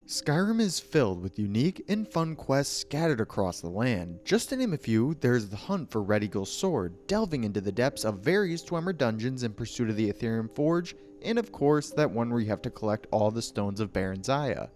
Skyrim is filled with unique and fun quests scattered across the land. Just to name a few, there's the hunt for Red Eagle's sword, delving into the depths of various Dwemer dungeons in pursuit of the Ethereum Forge, and of course that one where you have to collect all the stones of Baron Zaya.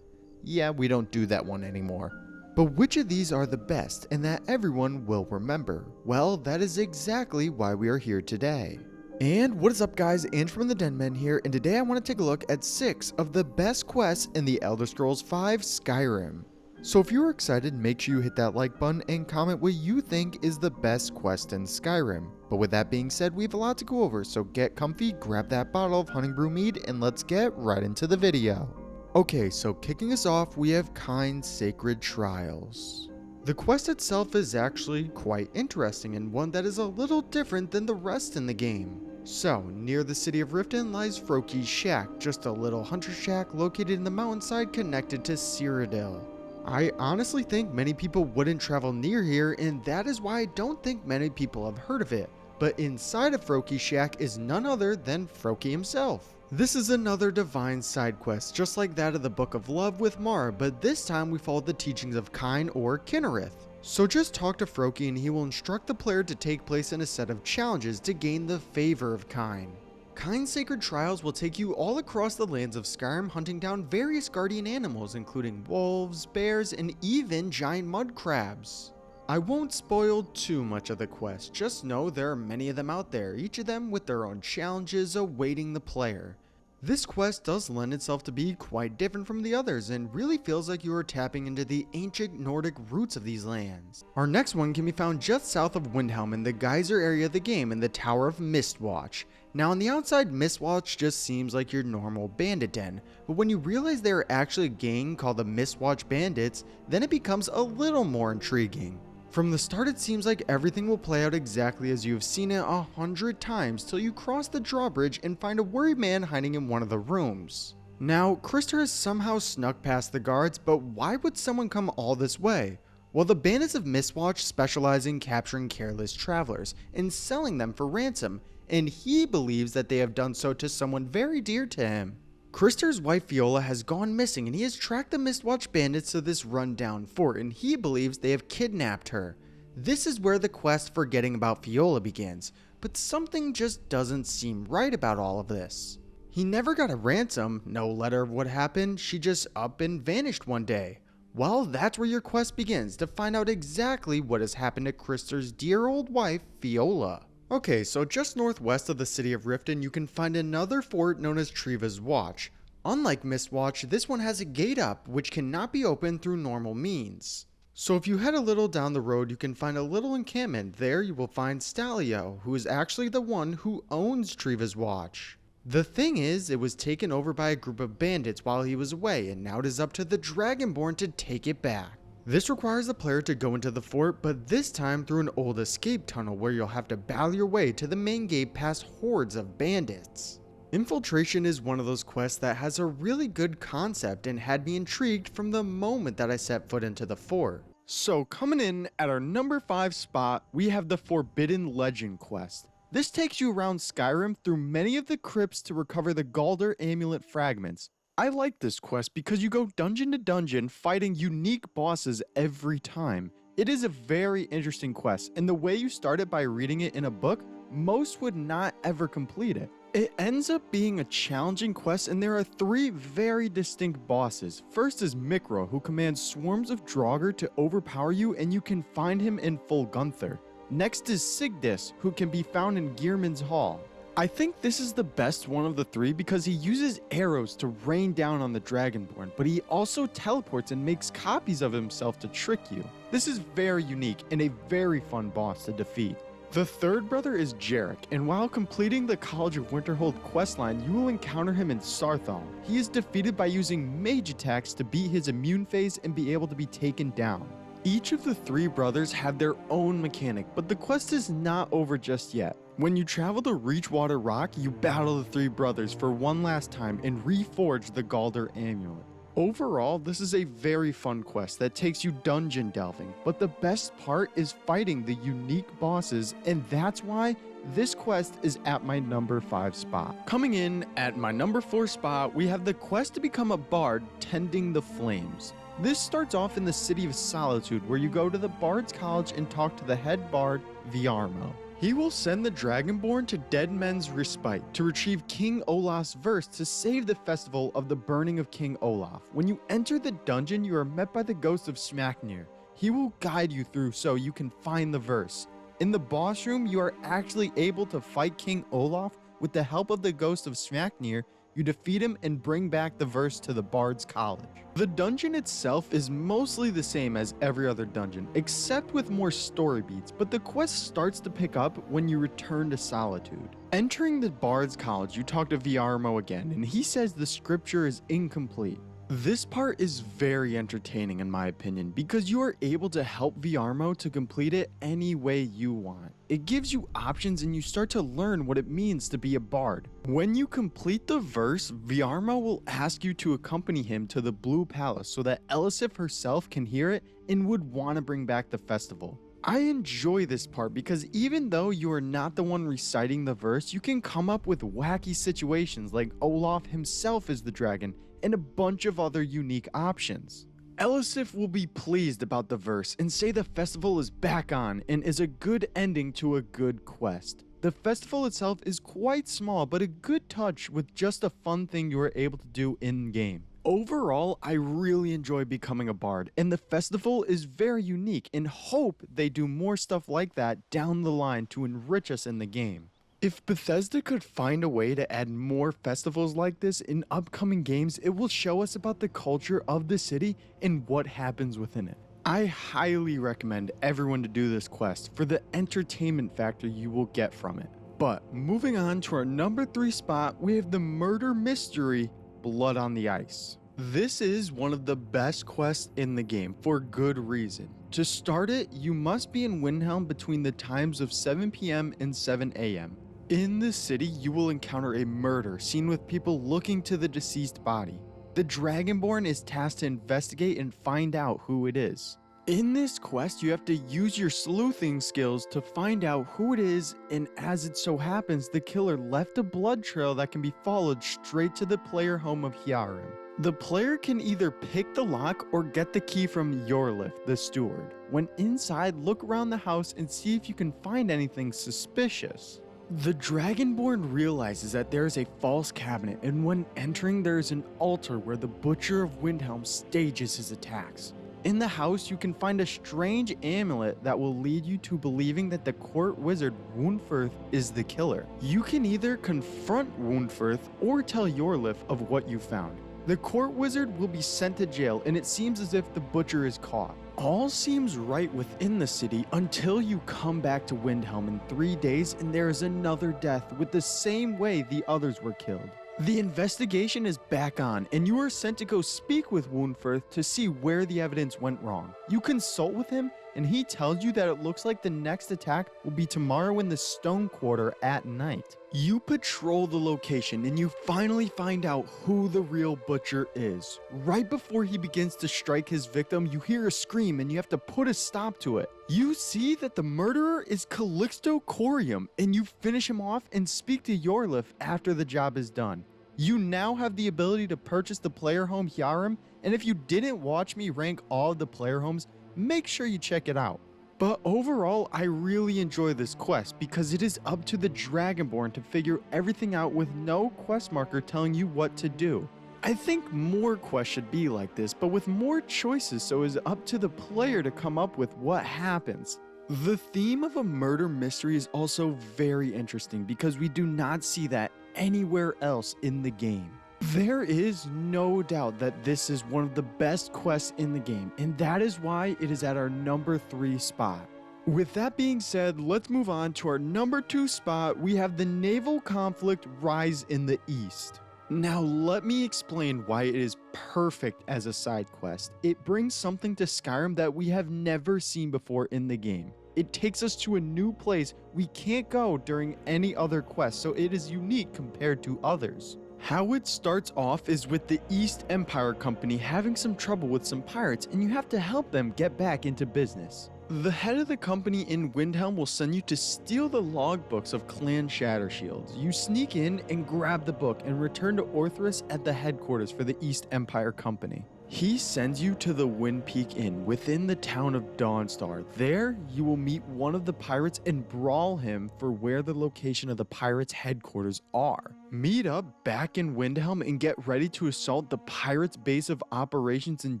Yeah, we don't do that one anymore. But which of these are the best and that everyone will remember? Well, that is exactly why we are here today. And what is up guys, Andrew from the Denmen here, and today I want to take a look at 6 of the best quests in the Elder Scrolls V Skyrim. So if you are excited, make sure you hit that like button and comment what you think is the best quest in Skyrim. But with that being said, we have a lot to go over, so get comfy, grab that bottle of Hunting Brew mead, and let's get right into the video. Okay, so kicking us off, we have Kyne's Sacred Trials. The quest itself is actually quite interesting and one that is a little different than the rest in the game. So, near the city of Riften lies Froki's shack, just a little hunter shack located in the mountainside connected to Cyrodiil. I honestly think many people wouldn't travel near here, and that is why I don't think many people have heard of it. But inside of Froki's shack is none other than Froki himself. This is another divine side quest, just like that of the Book of Love with Mara, but this time we follow the teachings of Kyne or Kynareth. So just talk to Froki and he will instruct the player to take place in a set of challenges to gain the favor of Kyne. Kyne's Sacred Trials will take you all across the lands of Skyrim, hunting down various guardian animals including wolves, bears, and even giant mud crabs. I won't spoil too much of the quest, just know there are many of them out there, each of them with their own challenges awaiting the player. This quest does lend itself to be quite different from the others and really feels like you are tapping into the ancient Nordic roots of these lands. Our next one can be found just south of Windhelm in the geyser area of the game in the Tower of Mistwatch. Now on the outside, Mistwatch just seems like your normal bandit den, but when you realize they are actually a gang called the Mistwatch Bandits, then it becomes a little more intriguing. From the start, it seems like everything will play out exactly as you have seen it 100 times till you cross the drawbridge and find a worried man hiding in one of the rooms. Now, Krister has somehow snuck past the guards, but why would someone come all this way? Well, the bandits of Mistwatch specialize in capturing careless travelers and selling them for ransom, and he believes that they have done so to someone very dear to him. Krister's wife Fiola has gone missing and he has tracked the Mistwatch bandits to this rundown fort and he believes they have kidnapped her. This is where the quest forgetting about Fiola begins, but something just doesn't seem right about all of this. He never got a ransom, no letter of what happened, she just up and vanished one day. Well, that's where your quest begins, to find out exactly what has happened to Krister's dear old wife Fiola. Okay, so just northwest of the city of Riften, you can find another fort known as Treva's Watch. Unlike Mistwatch, this one has a gate up, which cannot be opened through normal means. So if you head a little down the road, you can find a little encampment. There you will find Stalio, who is actually the one who owns Treva's Watch. The thing is, it was taken over by a group of bandits while he was away, and now it is up to the Dragonborn to take it back. This requires the player to go into the fort, but this time through an old escape tunnel where you'll have to battle your way to the main gate past hordes of bandits. Infiltration is one of those quests that has a really good concept and had me intrigued from the moment that I set foot into the fort. So coming in at our number 5 spot, we have the Forbidden Legend quest. This takes you around Skyrim through many of the crypts to recover the Galder amulet fragments. I like this quest because you go dungeon to dungeon fighting unique bosses every time. It is a very interesting quest, and the way you start it by reading it in a book, most would not ever complete it. It ends up being a challenging quest, and there are 3 very distinct bosses. First is Mikro, who commands swarms of Draugr to overpower you, and you can find him in Full Gunther. Next is Sigdis, who can be found in Gearman's Hall. I think this is the best one of the 3 because he uses arrows to rain down on the Dragonborn, but he also teleports and makes copies of himself to trick you. This is very unique and a very fun boss to defeat. The third brother is Jarek, and while completing the College of Winterhold questline, you will encounter him in Sarthal. He is defeated by using mage attacks to beat his immune phase and be able to be taken down. Each of the 3 brothers have their own mechanic, but the quest is not over just yet. When you travel to Reachwater Rock, you battle the 3 brothers for one last time and reforge the Galder amulet. Overall, this is a very fun quest that takes you dungeon delving, but the best part is fighting the unique bosses, and that's why this quest is at my number 5 spot. Coming in at my number 4 spot, we have the quest to become a bard tending the flames. This starts off in the city of Solitude, where you go to the Bard's College and talk to the head bard, Viarmo. He will send the Dragonborn to Dead Men's Respite to retrieve King Olaf's verse to save the festival of the burning of King Olaf. When you enter the dungeon, you are met by the ghost of Smaknir. He will guide you through so you can find the verse. In the boss room, you are actually able to fight King Olaf with the help of the ghost of Smaknir. You defeat him and bring back the verse to the Bard's College. The dungeon itself is mostly the same as every other dungeon, except with more story beats, but the quest starts to pick up when you return to Solitude. Entering the Bard's College, you talk to Viarmo again, and he says the scripture is incomplete. This part is very entertaining in my opinion, because you are able to help Viarmo to complete it any way you want. It gives you options and you start to learn what it means to be a bard. When you complete the verse, Viarmo will ask you to accompany him to the Blue Palace so that Elisif herself can hear it and would want to bring back the festival. I enjoy this part because even though you are not the one reciting the verse, you can come up with wacky situations like Olaf himself is the dragon and a bunch of other unique options. Elisif will be pleased about the verse and say the festival is back on and is a good ending to a good quest. The festival itself is quite small, but a good touch with just a fun thing you are able to do in-game. Overall, I really enjoy becoming a bard, and the festival is very unique and hope they do more stuff like that down the line to enrich us in the game. If Bethesda could find a way to add more festivals like this in upcoming games, it will show us about the culture of the city and what happens within it. I highly recommend everyone to do this quest for the entertainment factor you will get from it. But moving on to our number 3 spot, we have the murder mystery, Blood on the Ice. This is one of the best quests in the game for good reason. To start it, you must be in Windhelm between the times of 7 PM and 7 AM. In the city, you will encounter a murder scene with people looking to the deceased body. The Dragonborn is tasked to investigate and find out who it is. In this quest, you have to use your sleuthing skills to find out who it is, and as it so happens, the killer left a blood trail that can be followed straight to the player home of Hyarim. The player can either pick the lock or get the key from Yorlif, the steward. When inside, look around the house and see if you can find anything suspicious. The Dragonborn realizes that there is a false cabinet, and when entering, there is an altar where the Butcher of Windhelm stages his attacks. In the house, you can find a strange amulet that will lead you to believing that the court wizard Woundfirth is the killer. You can either confront Woundfirth or tell Yorlif of what you found. The court wizard will be sent to jail, and it seems as if the butcher is caught. All seems right within the city until you come back to Windhelm in 3 days and there is another death with the same way the others were killed. The investigation is back on, and you are sent to go speak with Woundfirth to see where the evidence went wrong. You consult with him, and he tells you that it looks like the next attack will be tomorrow in the Stone Quarter at night. You patrol the location, and you finally find out who the real butcher is. Right before he begins to strike his victim, you hear a scream, and you have to put a stop to it. You see that the murderer is Calixto Corium, and you finish him off and speak to Yorlif after the job is done. You now have the ability to purchase the player home Hyarim, and if you didn't watch me rank all of the player homes, make sure you check it out. But overall, I really enjoy this quest because it is up to the Dragonborn to figure everything out with no quest marker telling you what to do. I think more quests should be like this, but with more choices, so it's up to the player to come up with what happens. The theme of a murder mystery is also very interesting because we do not see that anywhere else in the game. There is no doubt that this is one of the best quests in the game, and that is why it is at our number 3 spot. With that being said, let's move on to our number 2 spot. We have the naval conflict Rise in the East. Now let me explain why it is perfect as a side quest. It brings something to Skyrim that we have never seen before in the game. It takes us to a new place we can't go during any other quest, so it is unique compared to others. How it starts off is with the East Empire Company having some trouble with some pirates, and you have to help them get back into business. The head of the company in Windhelm will send you to steal the logbooks of Clan Shattershield. You sneak in and grab the book and return to Orthrus at the headquarters for the East Empire Company. He sends you to the Wind Peak Inn within the town of Dawnstar. There, you will meet one of the pirates and brawl him for where the location of the pirates' headquarters are. Meet up back in Windhelm and get ready to assault the pirates' base of operations in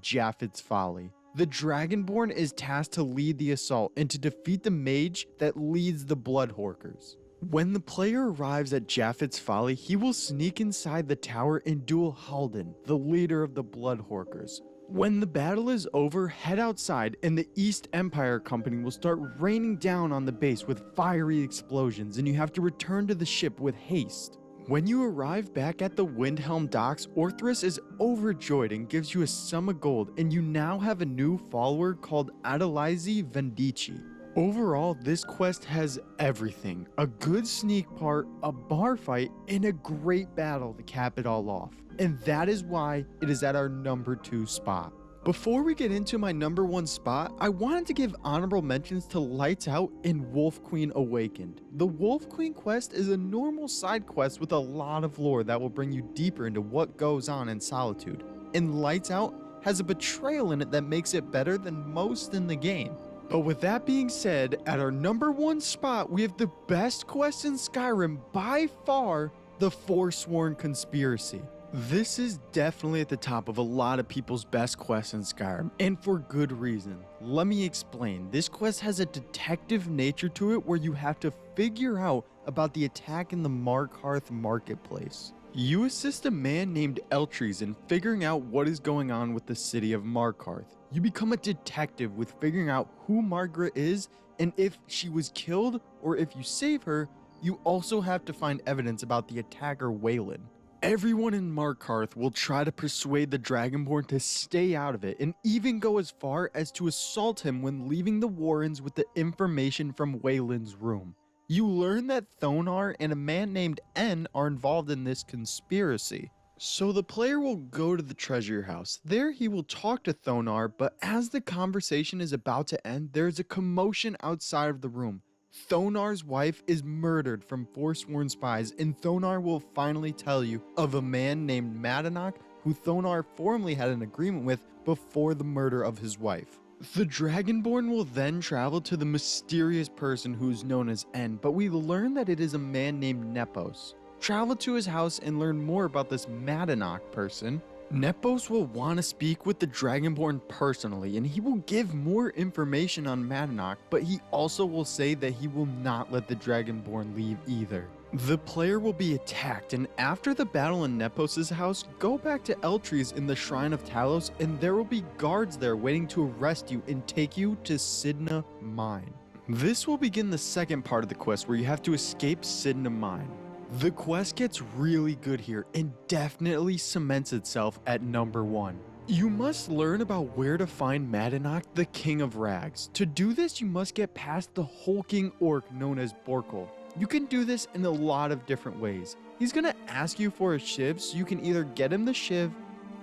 Japheth's Folly. The Dragonborn is tasked to lead the assault and to defeat the mage that leads the Bloodhorkers. When the player arrives at Japheth's Folly, he will sneak inside the tower and duel Halden, the leader of the Bloodhorkers. When the battle is over, head outside and the East Empire Company will start raining down on the base with fiery explosions, and you have to return to the ship with haste. When you arrive back at the Windhelm docks, Orthrus is overjoyed and gives you a sum of gold, and you now have a new follower called Adelize Vendici. Overall, this quest has everything. A good sneak part, a bar fight, and a great battle to cap it all off. And that is why it is at our number 2 spot. Before we get into my number 1 spot, I wanted to give honorable mentions to Lights Out and Wolf Queen Awakened. The Wolf Queen quest is a normal side quest with a lot of lore that will bring you deeper into what goes on in Solitude. And Lights Out has a betrayal in it that makes it better than most in the game. But with that being said, at our number 1 spot, we have the best quest in Skyrim by far, the Forsworn Conspiracy. This is definitely at the top of a lot of people's best quests in Skyrim, and for good reason. Let me explain. This quest has a detective nature to it where you have to figure out about the attack in the Markarth marketplace. You assist a man named Eltries in figuring out what is going on with the city of Markarth. You become a detective with figuring out who Margaret is and if she was killed, or if you save her, you also have to find evidence about the attacker Waylon. Everyone in Markarth will try to persuade the Dragonborn to stay out of it, and even go as far as to assault him when leaving the Warrens with the information from Waylon's room. You learn that Thonar and a man named N are involved in this conspiracy. So the player will go to the treasure house. There he will talk to Thonar, but as the conversation is about to end, there is a commotion outside of the room. Thonar's wife is murdered from Forsworn spies, and Thonar will finally tell you of a man named Madanach who Thonar formerly had an agreement with before the murder of his wife. The Dragonborn will then travel to the mysterious person who is known as N, but we learn that it is a man named Nepos. Travel to his house and learn more about this Madanach person. Nepos will want to speak with the Dragonborn personally, and he will give more information on Madanach, but he also will say that he will not let the Dragonborn leave either. The player will be attacked, and after the battle in Nepos' house, go back to Eltries in the Shrine of Talos, and there will be guards there waiting to arrest you and take you to Sidna Mine. This will begin the second part of the quest where you have to escape Sidna Mine. The quest gets really good here and definitely cements itself at number 1. You must learn about where to find Madanach, the King of Rags. To do this, you must get past the hulking orc known as Borkul. You can do this in a lot of different ways. He's gonna ask you for a shiv, so you can either get him the shiv,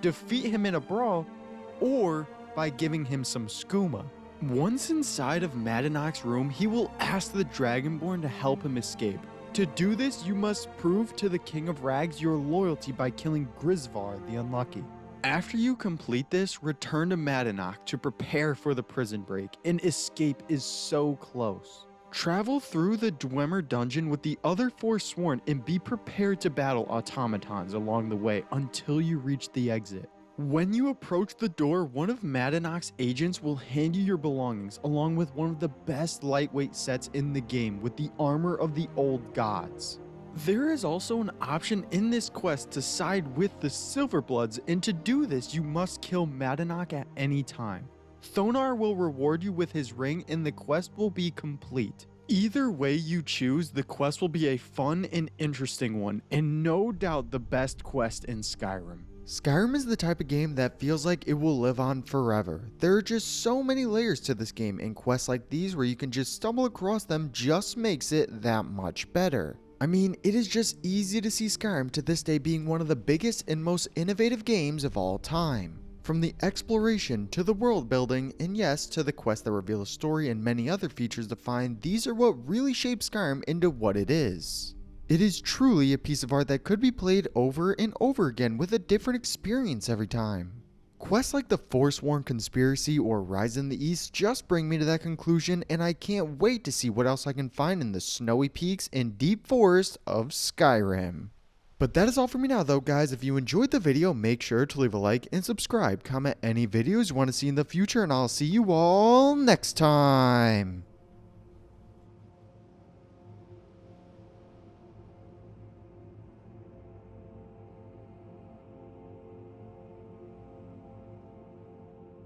defeat him in a brawl, or by giving him some skooma. Once inside of Madanach's room, he will ask the Dragonborn to help him escape. To do this, you must prove to the King of Rags your loyalty by killing Grisvar the Unlucky. After you complete this, return to Madanach to prepare for the prison break, and escape is so close. Travel through the Dwemer dungeon with the other Forsworn and be prepared to battle automatons along the way until you reach the exit. When you approach the door, one of Madanach's agents will hand you your belongings along with one of the best lightweight sets in the game with the armor of the old gods. There is also an option in this quest to side with the Silverbloods, and to do this you must kill Madanach at any time. Thonar will reward you with his ring and the quest will be complete. Either way you choose, the quest will be a fun and interesting one, and no doubt the best quest in Skyrim. Skyrim is the type of game that feels like it will live on forever. There are just so many layers to this game, and quests like these where you can just stumble across them just makes it that much better. I mean, it is just easy to see Skyrim to this day being one of the biggest and most innovative games of all time. From the exploration to the world building, and yes, to the quests that reveal a story and many other features defined, these are what really shape Skyrim into what it is. It is truly a piece of art that could be played over and over again with a different experience every time. Quests like the Forsworn Conspiracy or Rise in the East just bring me to that conclusion, and I can't wait to see what else I can find in the snowy peaks and deep forest of Skyrim. But that is all for me now though, guys. If you enjoyed the video, make sure to leave a like and subscribe. Comment any videos you want to see in the future, and I'll see you all next time.